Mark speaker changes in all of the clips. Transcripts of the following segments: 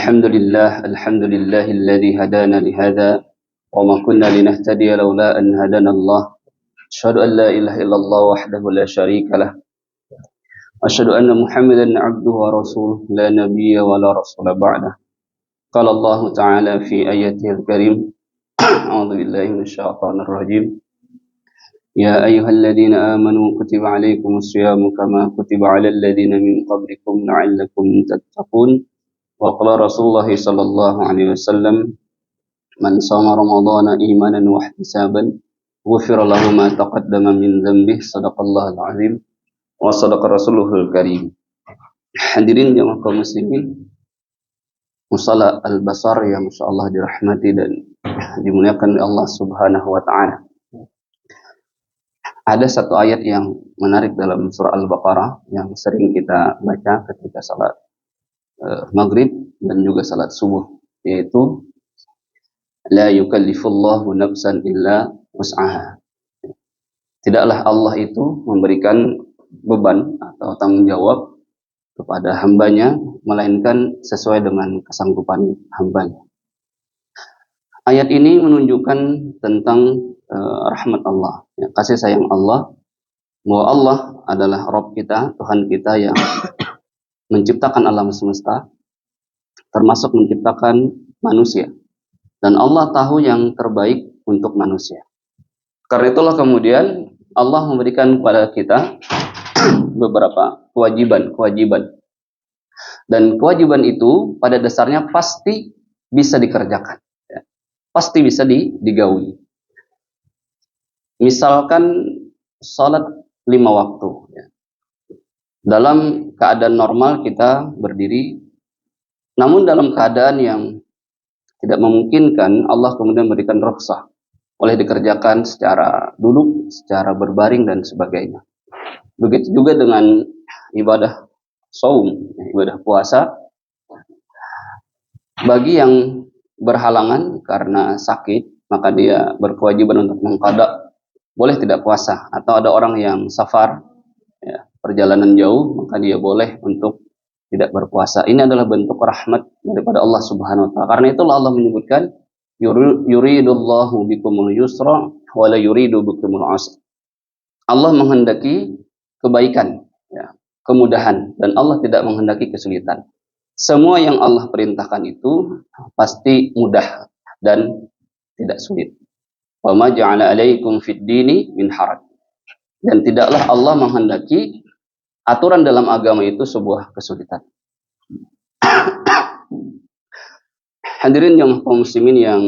Speaker 1: الحمد لله الذي هدانا لهذا وما كنا لنهتدي لولا أن هدانا الله أشهد أن لا إله إلا الله وحده لا شريك له أشهد أن محمدا عبده ورسوله لا نبي ولا رسول بعده قال الله تعالى في آياته الكريم أعوذ بالله من الشيطان الرجيم يا أيها الذين آمنوا كتب عليكم الصيام كما كتب على الذين من قبلكم لعلكم تتقون وقال رسول الله صلى الله عليه وسلم من صام رمضان إيمانا واحتسابا غفر له ما تقدم من ذنبه صدق الله العظيم وصدق رسوله الكريم. Hadirin jamaah kaum muslimin, Musalla Al-Basar yang insyaallah dirahmati dan dimuliakan oleh Allah Subhanahu wa taala. Ada satu ayat yang menarik dalam surah Al-Baqarah yang sering kita baca ketika salat maghrib dan juga salat subuh, yaitu la yukallifullahu nafsan illa wus'aha. Tidaklah Allah itu memberikan beban atau tanggung jawab kepada hambanya melainkan sesuai dengan kesanggupan hambanya. Ayat ini menunjukkan tentang rahmat Allah, kasih sayang Allah, bahwa Allah adalah Rabb kita, Tuhan kita yang menciptakan alam semesta, termasuk menciptakan manusia. Dan Allah tahu yang terbaik untuk manusia. Karena itulah kemudian Allah memberikan kepada kita beberapa kewajiban. Dan kewajiban itu pada dasarnya pasti bisa dikerjakan. Pasti bisa digaui. Misalkan salat 5 waktu. Dalam keadaan normal kita berdiri, namun dalam keadaan yang tidak memungkinkan, Allah kemudian memberikan rukhsah, boleh dikerjakan secara duduk, secara berbaring dan sebagainya. Begitu juga dengan ibadah saum, ibadah puasa. Bagi yang berhalangan karena sakit, maka dia berkewajiban untuk mengqada, boleh tidak puasa. Atau ada orang yang safar, perjalanan jauh, maka dia boleh untuk tidak berpuasa. Ini adalah bentuk rahmat daripada Allah Subhanahu wa taala. Karena itulah Allah menyebutkan yuridullahu bikumul yusra wa la yuridu bikumul usra. Allah menghendaki kebaikan, kemudahan, dan Allah tidak menghendaki kesulitan. Semua yang Allah perintahkan itu pasti mudah dan tidak sulit. Wa ma ja'ala 'alaikum fid dini min haraj. Dan tidaklah Allah menghendaki aturan dalam agama itu sebuah kesulitan. Hadirin yang kaum muslimin yang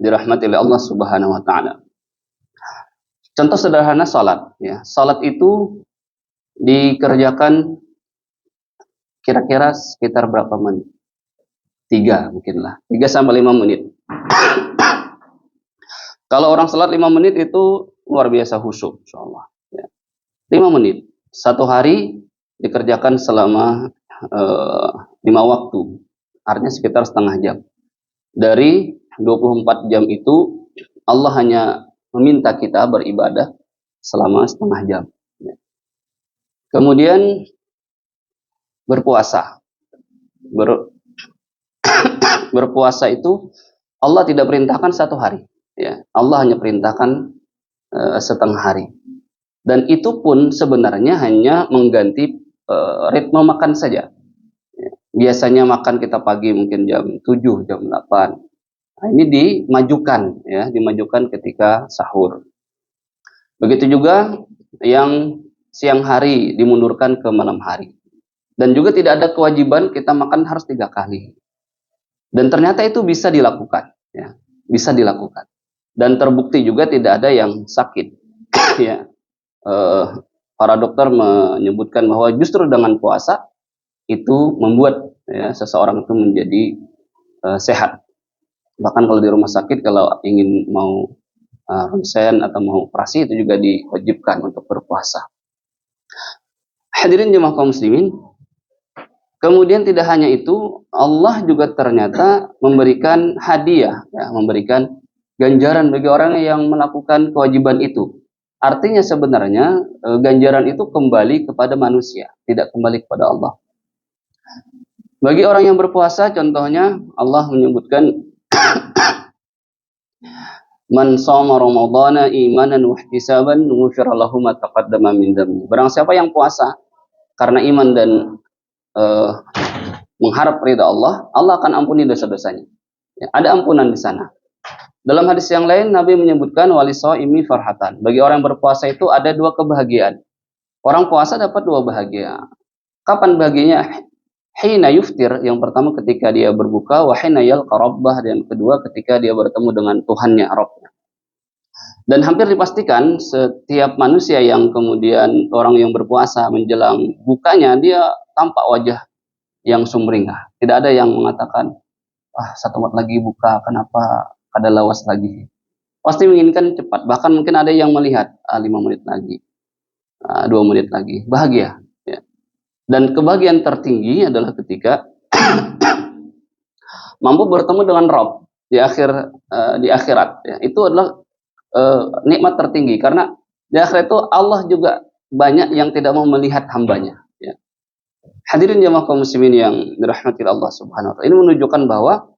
Speaker 1: dirahmati oleh Allah Subhanahu wa taala. Contoh sederhana salat, Salat itu dikerjakan kira-kira sekitar berapa menit? 3 mungkinlah. 3 sampai 5 menit. Kalau orang salat 5 menit itu luar biasa khusyuk insyaallah. 5 menit. Satu hari dikerjakan selama 5 waktu. Artinya sekitar setengah jam. Dari 24 jam itu Allah hanya meminta kita beribadah selama setengah jam. Kemudian berpuasa. Berpuasa itu Allah tidak perintahkan 1 hari. Allah hanya perintahkan setengah hari. Dan itu pun sebenarnya hanya mengganti ritme makan saja. Biasanya makan kita pagi mungkin jam 7, jam 8. Nah, ini dimajukan ketika sahur. Begitu juga yang siang hari dimundurkan ke malam hari. Dan juga tidak ada kewajiban kita makan harus 3 kali. Dan ternyata itu bisa dilakukan, bisa dilakukan. Dan terbukti juga tidak ada yang sakit, Para dokter menyebutkan bahwa justru dengan puasa itu membuat seseorang itu menjadi sehat. Bahkan kalau di rumah sakit kalau ingin mau ronsen atau mau operasi itu juga diwajibkan untuk berpuasa. Hadirin jemaah kaum muslimin, kemudian tidak hanya itu, Allah juga ternyata memberikan hadiah, memberikan ganjaran bagi orang yang melakukan kewajiban itu. Artinya sebenarnya ganjaran itu kembali kepada manusia, tidak kembali kepada Allah. Bagi orang yang berpuasa, contohnya Allah menyebutkan man shoma ramadhana imanan wa ihtisaban ghufira lahu ma taqaddama min dhanbi. Barang siapa yang puasa karena iman dan uh, mengharap ridha Allah, Allah akan ampuni dosa-dosanya. Ya, ada ampunan di sana. Dalam hadis yang lain Nabi menyebutkan walishaimi farhatan. Bagi orang yang berpuasa itu ada dua kebahagiaan. Orang puasa dapat dua bahagia. Kapan bahagianya? Hina yuftir, yang pertama ketika dia berbuka, wa hina yalqa rabbah, dan kedua ketika dia bertemu dengan Tuhannya, Rabbnya. Dan hampir dipastikan setiap manusia yang kemudian orang yang berpuasa menjelang bukanya, dia tampak wajah yang sumringah. Tidak ada yang mengatakan, satu menit lagi buka, kenapa kada lawas lagi. Pasti menginginkan cepat, bahkan mungkin ada yang melihat 5 menit lagi, 2 menit lagi, bahagia. Dan kebahagiaan tertinggi adalah ketika mampu bertemu dengan Rabb di akhirat. Ya. Itu adalah nikmat tertinggi, karena di akhirat itu Allah juga banyak yang tidak mau melihat hambanya. Ya. Hadirin jamaah kaum muslimin yang dirahmati Allah Subhanahu wa taala. Ini menunjukkan bahwa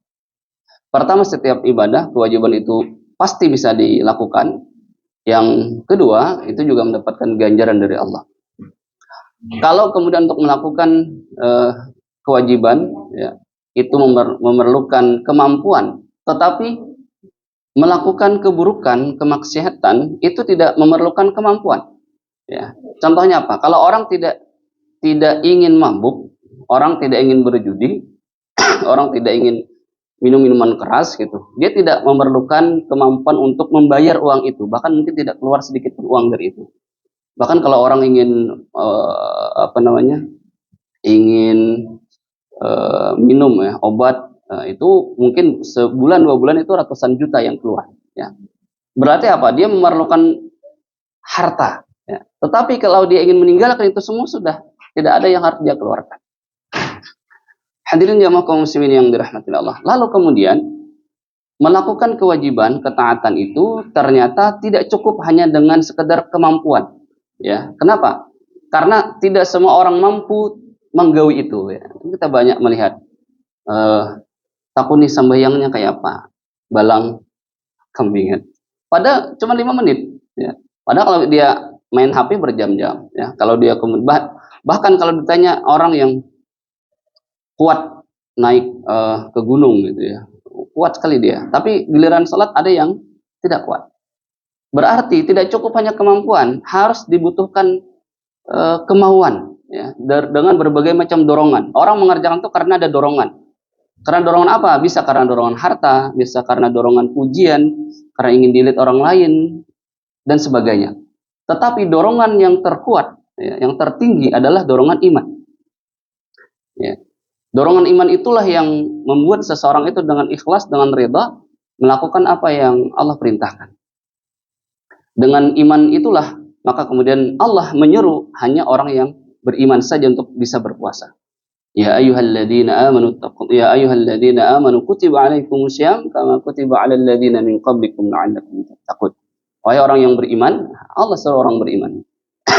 Speaker 1: pertama, setiap ibadah kewajiban itu pasti bisa dilakukan. Yang kedua, itu juga mendapatkan ganjaran dari Allah. Kalau kemudian untuk melakukan kewajiban, ya, itu memerlukan kemampuan, tetapi melakukan keburukan, kemaksiatan itu tidak memerlukan kemampuan. Ya. Contohnya apa? Kalau orang tidak ingin mabuk, orang tidak ingin berjudi, orang tidak ingin minum minuman keras gitu, dia tidak memerlukan kemampuan untuk membayar uang itu, bahkan mungkin tidak keluar sedikit pun uang dari itu. Bahkan kalau orang ingin ingin minum ya obat, itu mungkin sebulan 2 bulan itu ratusan juta yang keluar. Ya. Berarti apa? Dia memerlukan harta. Ya. Tetapi kalau dia ingin meninggalkan itu semua, sudah tidak ada yang harus dia keluarkan. Hadirin jamaah kaum muslimin yang dirahmati Allah. Lalu kemudian melakukan kewajiban, ketaatan itu ternyata tidak cukup hanya dengan sekedar kemampuan. Ya, kenapa? Karena tidak semua orang mampu menggawi itu. Ya. Kita banyak melihat takuni sembahyangnya kayak apa, balang kambingan. Padahal cuma 5 menit. Ya. Padahal kalau dia main HP berjam-jam. Ya. Kalau dia bahkan kalau ditanya orang yang kuat naik ke gunung gitu ya, kuat sekali dia. Tapi giliran salat ada yang tidak kuat. Berarti tidak cukup hanya kemampuan, harus dibutuhkan kemauan, ya, dengan berbagai macam dorongan. Orang mengerjakan itu karena ada dorongan. Karena dorongan apa? Bisa karena dorongan harta, bisa karena dorongan pujian, karena ingin dilihat orang lain, dan sebagainya. Tetapi dorongan yang terkuat, ya, yang tertinggi adalah dorongan iman. Ya. Dorongan iman itulah yang membuat seseorang itu dengan ikhlas, dengan ridha, melakukan apa yang Allah perintahkan. Dengan iman itulah maka kemudian Allah menyeru hanya orang yang beriman saja untuk bisa berpuasa. Ya ayyuhalladzina amanu kutiba alaikumusiyam kama kutiba alal ladzina min qablikum la'allakum tattaqun. Wahai orang yang beriman, Allah seru orang beriman.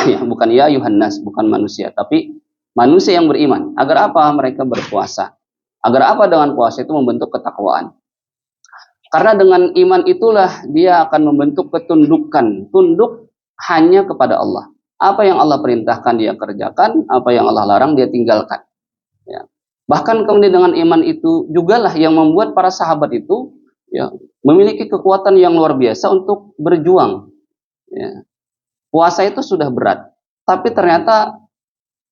Speaker 1: Ya, bukan ya ayyuhan nas, bukan manusia, tapi manusia yang beriman. Agar apa? Mereka berpuasa. Agar apa? Dengan puasa itu membentuk ketakwaan. Karena dengan iman itulah dia akan membentuk ketundukan. Tunduk hanya kepada Allah. Apa yang Allah perintahkan dia kerjakan, apa yang Allah larang dia tinggalkan. Ya. Bahkan kemudian dengan iman itu jugalah yang membuat para sahabat itu, ya, memiliki kekuatan yang luar biasa untuk berjuang. Ya. Puasa itu sudah berat. Tapi ternyata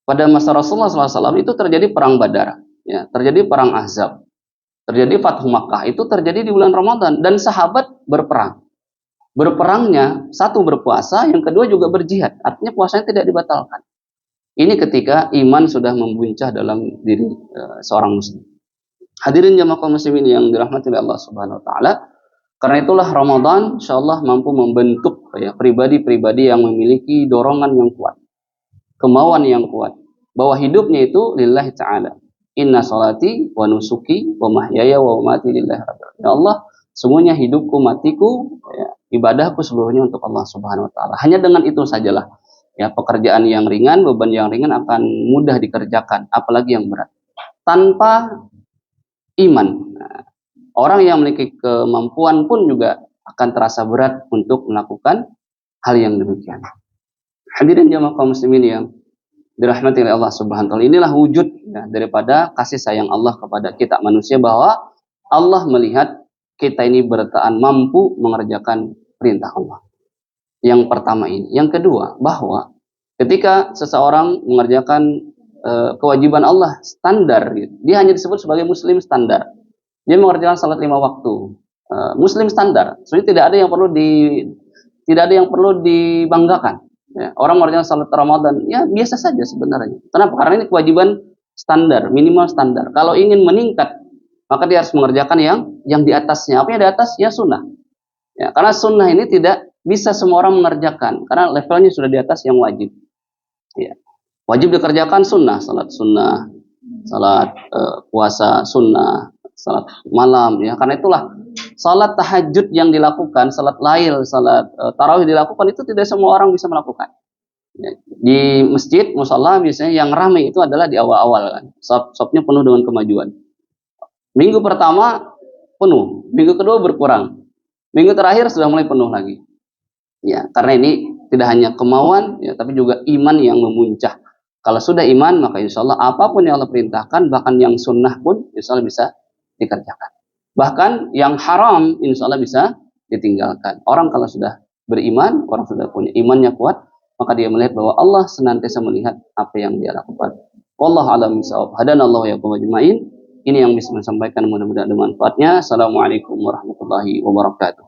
Speaker 1: pada masa Rasulullah SAW itu terjadi perang Badar. Ya, terjadi perang Ahzab. Terjadi Fathu Makkah, itu terjadi di bulan Ramadan, dan sahabat berperang. Berperangnya, satu berpuasa, yang kedua juga berjihad. Artinya puasanya tidak dibatalkan. Ini ketika iman sudah membuncah dalam diri seorang muslim. Hadirin jamaah kaum muslimin yang dirahmati oleh Allah Subhanahu wa taala, karena itulah Ramadan insyaallah mampu membentuk ya pribadi-pribadi yang memiliki dorongan yang kuat, kemauan yang kuat, bahwa hidupnya itu lillahi ta'ala. Inna salati wa nusuki wa mahyaya wa mamati lillahi rabbil alamin. Ya Allah, semuanya hidupku, matiku, ya, ibadahku seluruhnya untuk Allah Subhanahu wa taala. Hanya dengan itu sajalah ya pekerjaan yang ringan, beban yang ringan akan mudah dikerjakan, apalagi yang berat. tanpa iman. Nah, orang yang memiliki kemampuan pun juga akan terasa berat untuk melakukan hal yang demikian. Hadirin jamaah kaum muslimin yang dirahmati oleh Allah Subhanahu wa taala, inilah wujud ya, daripada kasih sayang Allah kepada kita manusia, bahwa Allah melihat kita ini bertahan mampu mengerjakan perintah Allah. Yang pertama ini. Yang kedua, bahwa ketika seseorang mengerjakan kewajiban Allah standar, gitu, dia hanya disebut sebagai muslim standar. Dia mengerjakan salat 5 waktu. Muslim standar. Sebenarnya tidak ada yang perlu dibanggakan. Ya, orang mengerjakan salat Ramadan, ya biasa saja sebenarnya. Kenapa? Karena ini kewajiban standar, minimal standar. Kalau ingin meningkat, maka dia harus mengerjakan yang di atasnya. Apa yang di atas? Ya sunnah. Ya, karena sunnah ini tidak bisa semua orang mengerjakan, karena levelnya sudah di atas yang wajib. Ya. Wajib dikerjakan sunnah, salat sunnah, salat puasa sunnah, salat malam. Ya, karena itulah salat tahajud yang dilakukan, salat lail, salat tarawih dilakukan, itu tidak semua orang bisa melakukan. Ya, di masjid, musalla biasanya yang ramai itu adalah di awal-awal kan. Sopnya penuh dengan kemajuan. Minggu pertama penuh, minggu kedua berkurang, minggu terakhir sudah mulai penuh lagi. Ya, karena ini tidak hanya kemauan, ya, tapi juga iman yang memuncak. Kalau sudah iman, maka insya Allah apapun yang Allah perintahkan, bahkan yang sunnah pun insya Allah bisa dikerjakan. Bahkan yang haram insya Allah bisa ditinggalkan. Orang kalau sudah beriman, orang sudah punya imannya kuat, maka dia melihat bahwa Allah senantiasa melihat apa yang dia lakukan. Wallahu a'lam bishawab. Hadanallahu wa iyyakum ajma'in. Ini yang bisa saya sampaikan, mudah-mudahan ada manfaatnya. Assalamualaikum warahmatullahi wabarakatuh.